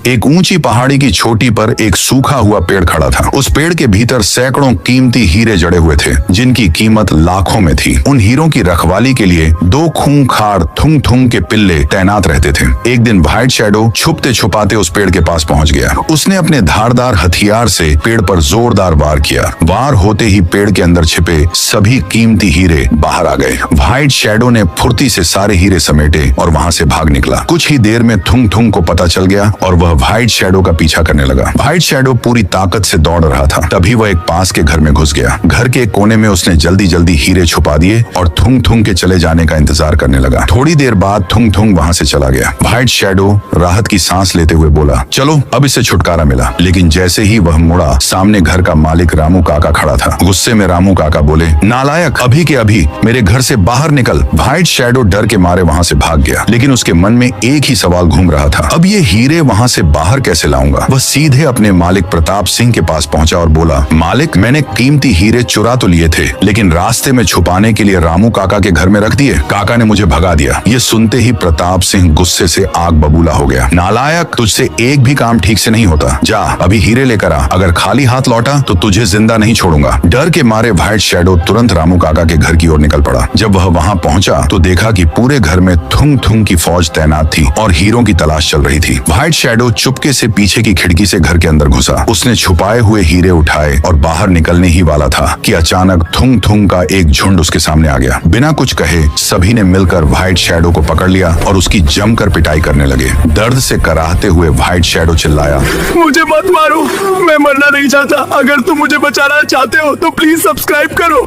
एक ऊंची पहाड़ी की चोटी पर एक सूखा हुआ पेड़ खड़ा था। उस पेड़ के भीतर सैकड़ों कीमती हीरे जड़े हुए थे, जिनकी कीमत लाखों में थी। उन हीरों की रखवाली के लिए 2 खूंखार थुंग थुंग के पिल्ले तैनात रहते थे। एक दिन व्हाइट शैडो छुपते छुपाते उस पेड़ के पास पहुंच गया। उसने अपने धारदार हथियार से पेड़ पर जोरदार वार किया। वार होते ही पेड़ के अंदर छिपे सभी कीमती हीरे बाहर आ गए। व्हाइट शैडो ने फुर्ती से सारे हीरे समेटे और वहां से भाग निकला। कुछ ही देर में थुंग थुंग को पता चल गया और वह व्हाइट शैडो का पीछा करने लगा। व्हाइट शैडो पूरी ताकत से दौड़ रहा था। तभी वह एक पास के घर में घुस गया। घर के कोने में उसने जल्दी जल्दी हीरे छुपा दिए और थुंग थुंग के चले जाने का इंतजार करने लगा। थोड़ी देर बाद थुंग थुंग वहां से चला गया। व्हाइट शैडो राहत की सांस लेते हुए बोला, चलो अब इससे छुटकारा मिला। लेकिन जैसे ही वह मुड़ा, सामने घर का मालिक रामू काका खड़ा था। गुस्से में रामू काका बोले, नालायक, अभी के अभी मेरे घर से बाहर निकल। व्हाइट शैडो डर के मारे वहां से भाग गया, लेकिन उसके मन में एक ही सवाल घूम रहा था, अब ये हीरे वहां से बाहर कैसे लाऊंगा। वह सीधे अपने मालिक प्रताप सिंह के पास पहुंचा और बोला, मालिक, मैंने कीमती हीरे चुरा तो लिए थे, लेकिन रास्ते में छुपाने के लिए रामू काका के घर में रख दिए। काका ने मुझे भगा दिया। ये सुनते ही प्रताप सिंह गुस्से से आग बबूला हो गया। नालायक, तुझसे एक भी काम ठीक से नहीं होता। जा अभी हीरे लेकर आ, अगर खाली हाथ लौटा तो तुझे जिंदा नहीं छोड़ूंगा। डर के मारे व्हाइट शैडो तुरंत रामू काका के घर की ओर निकल पड़ा। जब वह वहां पहुंचा तो देखा कि पूरे घर में थुंग थुंग की फौज तैनात थी और हीरों की तलाश चल रही थी। व्हाइट शैडो चुपके से पीछे की खिड़की से घर के अंदर घुसा। उसने छुपाए हुए हीरे उठाए और बाहर निकलने ही वाला था कि अचानक थुंग थुंग का एक झुंड उसके सामने आ गया। बिना कुछ कहे सभी ने मिलकर व्हाइट शैडो को पकड़ लिया और उसकी जमकर पिटाई करने लगे। दर्द से कराहते हुए व्हाइट शैडो चिल्लाया, मुझे मत मारो, मैं मरना नहीं चाहता। अगर तुम मुझे बचाना चाहते हो तो प्लीज सब्सक्राइब करो।